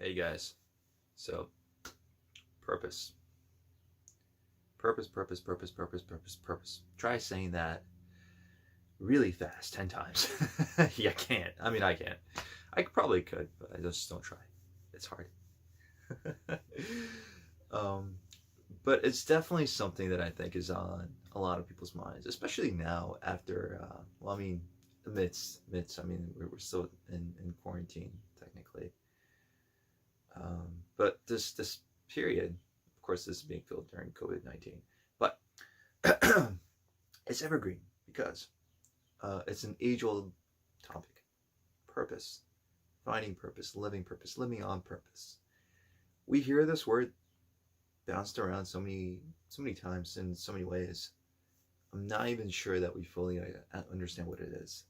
Hey guys, so purpose. Purpose, purpose, purpose, purpose, purpose, purpose. Try saying that really fast 10 times. Yeah, I can't. I mean, I can't. Probably could, but I just don't try. It's hard. um, but it's definitely something that I think is on a lot of people's minds, especially now after, I mean, we're still in quarantine, technically. But this period, of course, this is being filmed during COVID-19, but it's evergreen because it's an age-old topic: purpose, finding purpose, living on purpose. We hear this word bounced around so many times in so many ways. I'm not even sure that we fully understand what it is.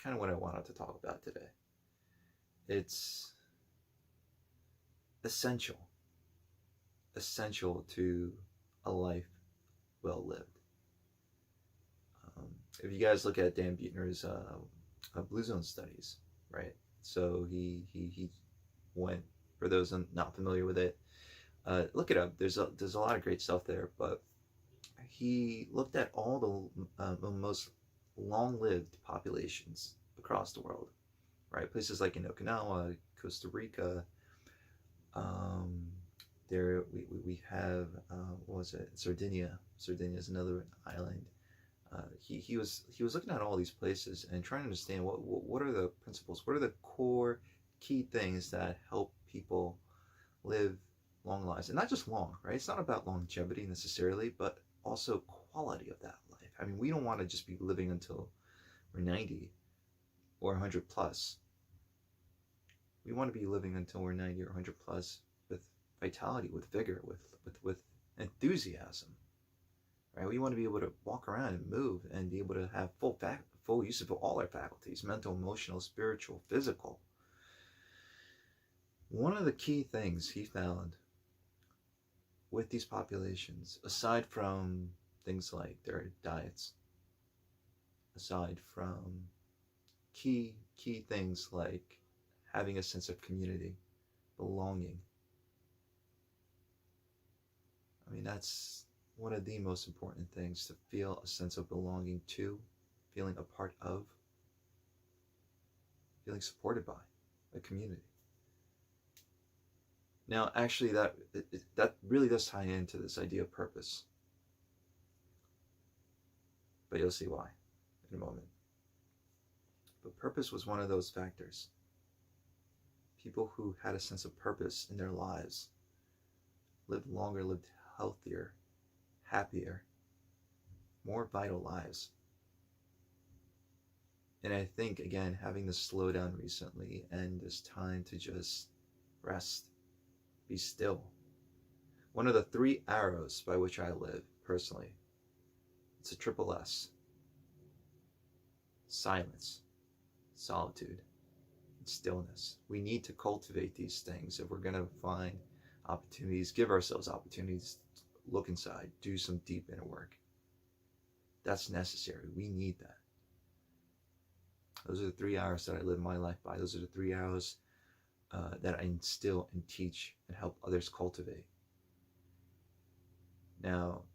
Kind of what I wanted to talk about today. It's essential to a life well lived. If you guys look at Dan Buettner's Blue Zone studies, right? So he went, for those not familiar with it, look it up. There's a lot of great stuff there, but he looked at all the most long-lived populations across the world, right? Places like in Okinawa, Costa Rica. There we have what was it? Sardinia. Sardinia is another island. He was looking at all these places and trying to understand what are the principles, what are the core key things that help people live long lives, and not just long, right? It's not about longevity necessarily, but also quality of that life. I mean, we don't want to just be living until we're 90 or 100 plus. We want to be living until we're 90 or 100 plus with vitality, with vigor, with enthusiasm, right? We want to be able to walk around and move and be able to have full use of all our faculties: mental, emotional, spiritual, physical. One of the key things he found with these populations, aside from things like their diets, aside from key things like having a sense of community, belonging. I mean, that's one of the most important things, to feel a sense of belonging to, feeling a part of, feeling supported by a community. Now, actually, that really does tie into this idea of purpose. But you'll see why in a moment. But purpose was one of those factors. People who had a sense of purpose in their lives lived longer, lived healthier, happier, more vital lives. And I think, again, having this slowdown recently and this time to just rest, be still. One of the 3 arrows by which I live personally, it's a triple S: silence, solitude, and stillness. We need to cultivate these things if we're going to find opportunities, give ourselves opportunities, look inside, do some deep inner work. That's necessary. We need that. Those are the 3 hours that I live my life by. Those are the 3 hours that I instill and teach and help others cultivate. Now,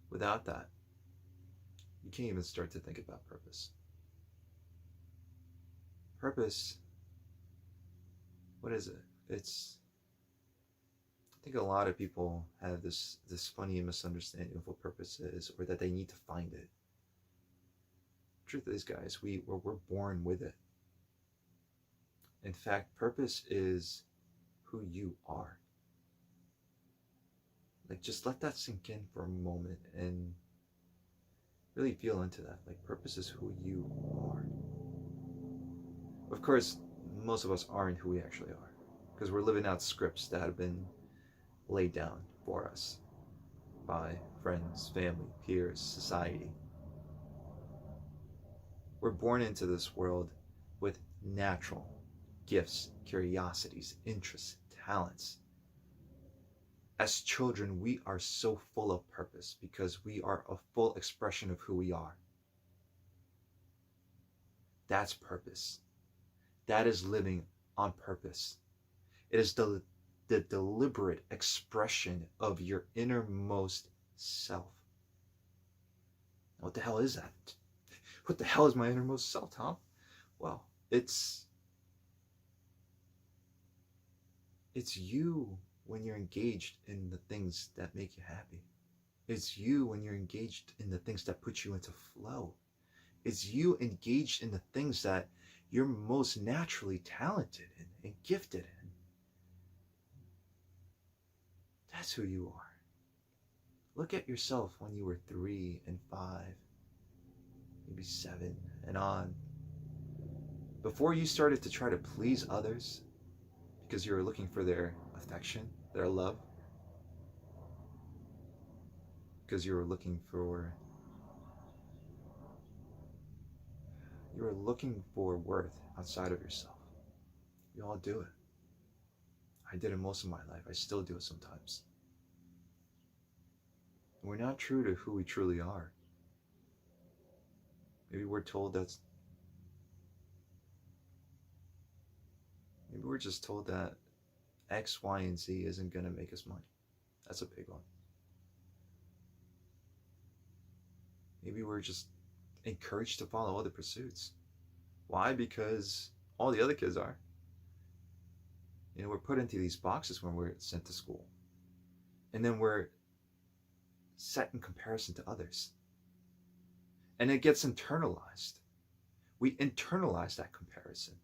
without that, you can't even start to think about purpose. Purpose, what is it? I think a lot of people have this funny misunderstanding of what purpose is, or that they need to find it. Truth is, guys, we're born with it. In fact, purpose is who you are. Like, just let that sink in for a moment and really feel into that. Like, purpose is who you are. Of course, most of us aren't who we actually are, because we're living out scripts that have been laid down for us by friends, family, peers, society. We're born into this world with natural gifts, curiosities, interests, talents. As children, we are so full of purpose because we are a full expression of who we are. That's purpose. That is living on purpose. It is the deliberate expression of your innermost self. What the hell is that? What the hell is my innermost self, Tom? Well, it's you when you're engaged in the things that make you happy. It's you when you're engaged in the things that put you into flow. It's you engaged in the things that you're most naturally talented in and gifted in. That's who you are. Look at yourself when you were 3 and 5, maybe 7 and on. Before you started to try to please others because you were looking for their affection, their love, because you were looking for worth outside of yourself. We all do it. I did it most of my life. I still do it sometimes. We're not true to who we truly are. Maybe we're told maybe we're just told that X, Y, and Z isn't going to make us money. That's a big one. Maybe we're just encouraged to follow other pursuits. Why? Because all the other kids are. We're put into these boxes when we're sent to school. And then we're set in comparison to others. And it gets internalized. We internalize that comparison,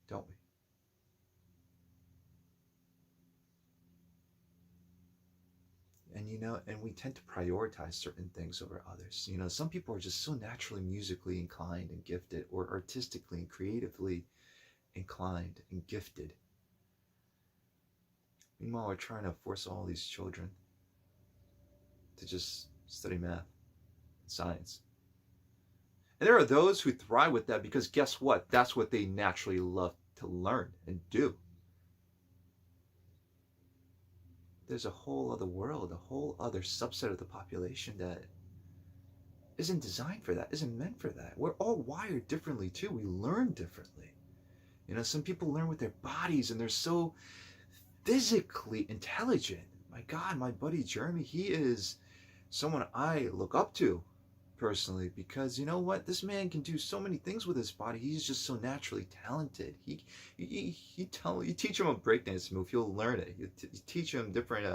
don't we? And we tend to prioritize certain things over others. Some people are just so naturally musically inclined and gifted, or artistically and creatively inclined and gifted. Meanwhile, we're trying to force all these children to just study math and science. And there are those who thrive with that because guess what? That's what they naturally love to learn and do. There's a whole other world, a whole other subset of the population that isn't designed for that, isn't meant for that. We're all wired differently too. We learn differently. Some people learn with their bodies and they're so physically intelligent. My God, my buddy Jeremy, he is someone I look up to personally because you know what? This man can do so many things with his body. He's just so naturally talented. You teach him a breakdance move, he'll learn it. You teach him different,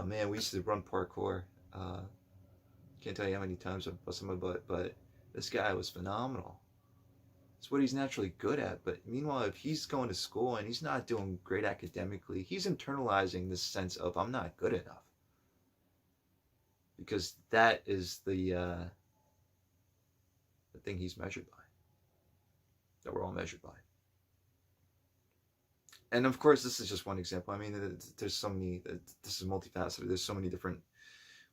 man, we used to run parkour. Can't tell you how many times I've busted my butt, but this guy was phenomenal. It's what he's naturally good at. But meanwhile, if he's going to school and he's not doing great academically, he's internalizing this sense of I'm not good enough. Because that is the thing he's measured by. That we're all measured by. And of course, this is just one example. I mean, there's so many, this is multifaceted. There's so many different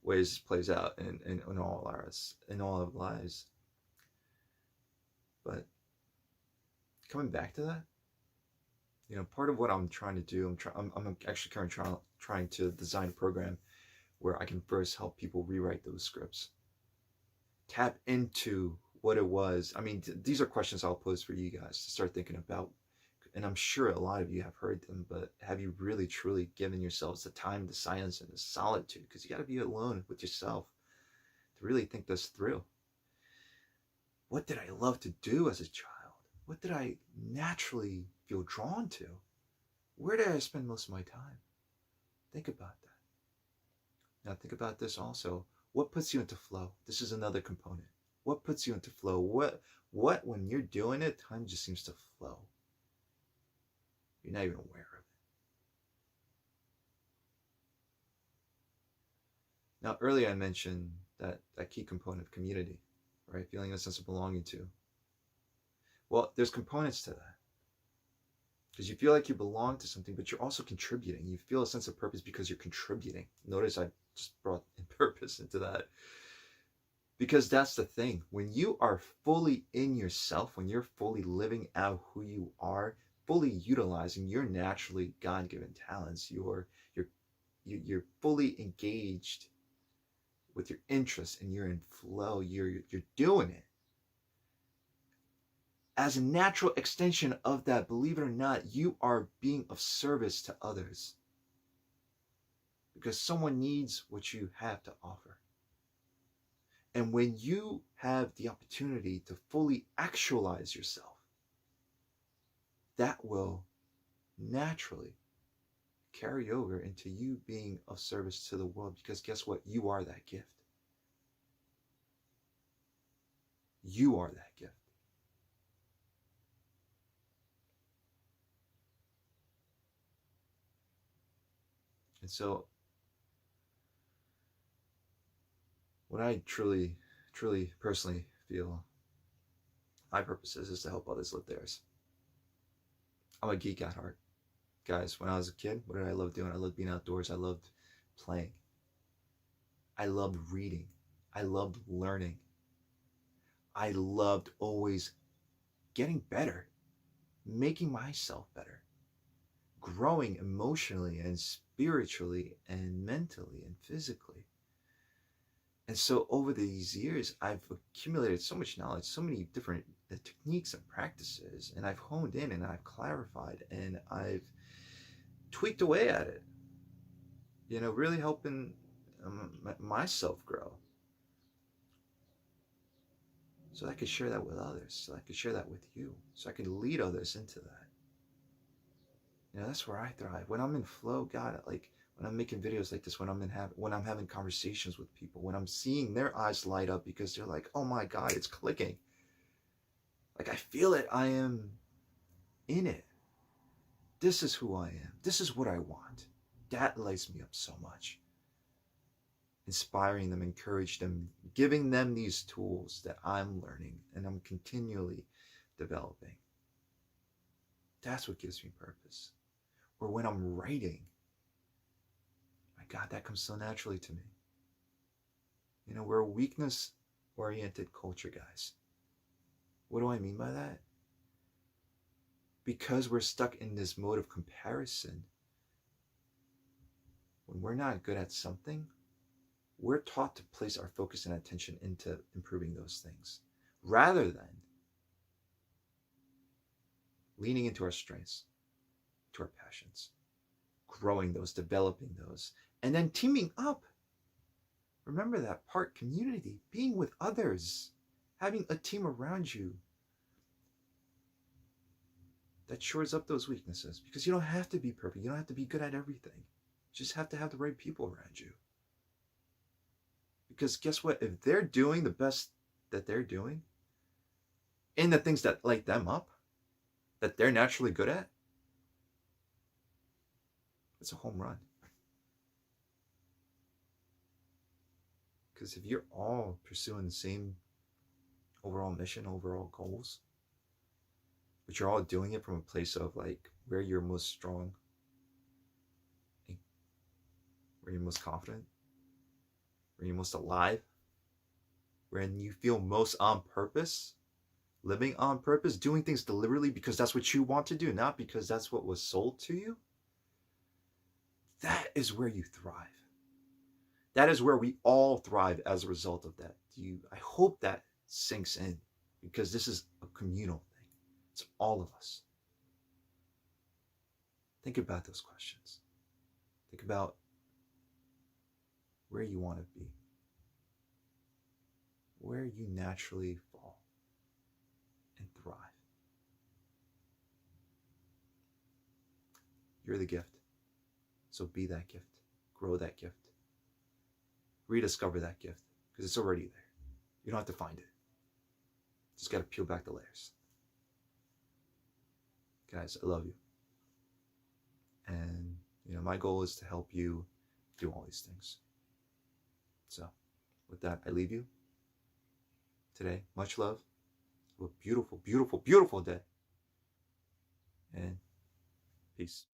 ways this plays out in all our lives. But coming back to that, part of what I'm trying to do, I'm actually currently trying to design a program where I can first help people rewrite those scripts. Tap into what it was. I mean, these are questions I'll pose for you guys to start thinking about. And I'm sure a lot of you have heard them, but have you really, truly given yourselves the time, the silence, and the solitude? Because you got to be alone with yourself to really think this through. What did I love to do as a child? What did I naturally feel drawn to? Where did I spend most of my time? Think about that. Now think about this also. What puts you into flow? This is another component. What puts you into flow? What when you're doing it, time just seems to flow. You're not even aware of it. Now, earlier I mentioned that key component of community, right? Feeling a sense of belonging to. Well, there's components to that. Because you feel like you belong to something, but you're also contributing. You feel a sense of purpose because you're contributing. Notice I just brought purpose into that. Because that's the thing. When you are fully in yourself, when you're fully living out who you are, fully utilizing your naturally God-given talents, you're fully engaged with your interests and you're in flow, you're doing it. as a natural extension of that, believe it or not, you are being of service to others because someone needs what you have to offer. And when you have the opportunity to fully actualize yourself, that will naturally carry over into you being of service to the world, because guess what? You are that gift. You are that gift. And so what I truly, truly, personally feel my purpose is to help others live theirs. I'm a geek at heart. Guys, when I was a kid, what did I love doing? I loved being outdoors. I loved playing. I loved reading. I loved learning. I loved always getting better, making myself better, growing emotionally and spiritually and mentally and physically. And so over these years, I've accumulated so much knowledge, so many different techniques and practices, and I've honed in and I've clarified and I've tweaked away at it, really helping myself grow, so I could share that with others, so I could share that with you, so I could lead others into that. That's where I thrive. When I'm in flow, God, like when I'm making videos like this, when I'm having conversations with people, when I'm seeing their eyes light up because they're like, oh my God, it's clicking. Like I feel it. I am in it. This is who I am. This is what I want. That lights me up so much. Inspiring them, encourage them, giving them these tools that I'm learning and I'm continually developing. That's what gives me purpose. Or when I'm writing, my God, that comes so naturally to me. We're a weakness-oriented culture, guys. What do I mean by that? Because we're stuck in this mode of comparison. When we're not good at something, we're taught to place our focus and attention into improving those things, rather than leaning into our strengths, to our passions, growing those, developing those, and then teaming up. Remember that part, community, being with others, having a team around you that shores up those weaknesses, because you don't have to be perfect. You don't have to be good at everything. You just have to have the right people around you. Because guess what? If they're doing the best that they're doing in the things that light them up, that they're naturally good at, it's a home run. Because if you're all pursuing the same overall mission, overall goals, but you're all doing it from a place of like where you're most strong, where you're most confident, where you're most alive, when you feel most on purpose, living on purpose, doing things deliberately because that's what you want to do, not because that's what was sold to you, that is where you thrive. That is where we all thrive as a result of that. I hope that sinks in, because this is a communal thing. It's all of us. Think about those questions. Think about where you want to be, where you naturally fall and thrive. You're the gift. So be that gift. Grow that gift. Rediscover that gift, because it's already there. You don't have to find it. Just got to peel back the layers. Guys, I love you. And, my goal is to help you do all these things. So, with that, I leave you today. Much love. Have a beautiful, beautiful, beautiful day. And peace.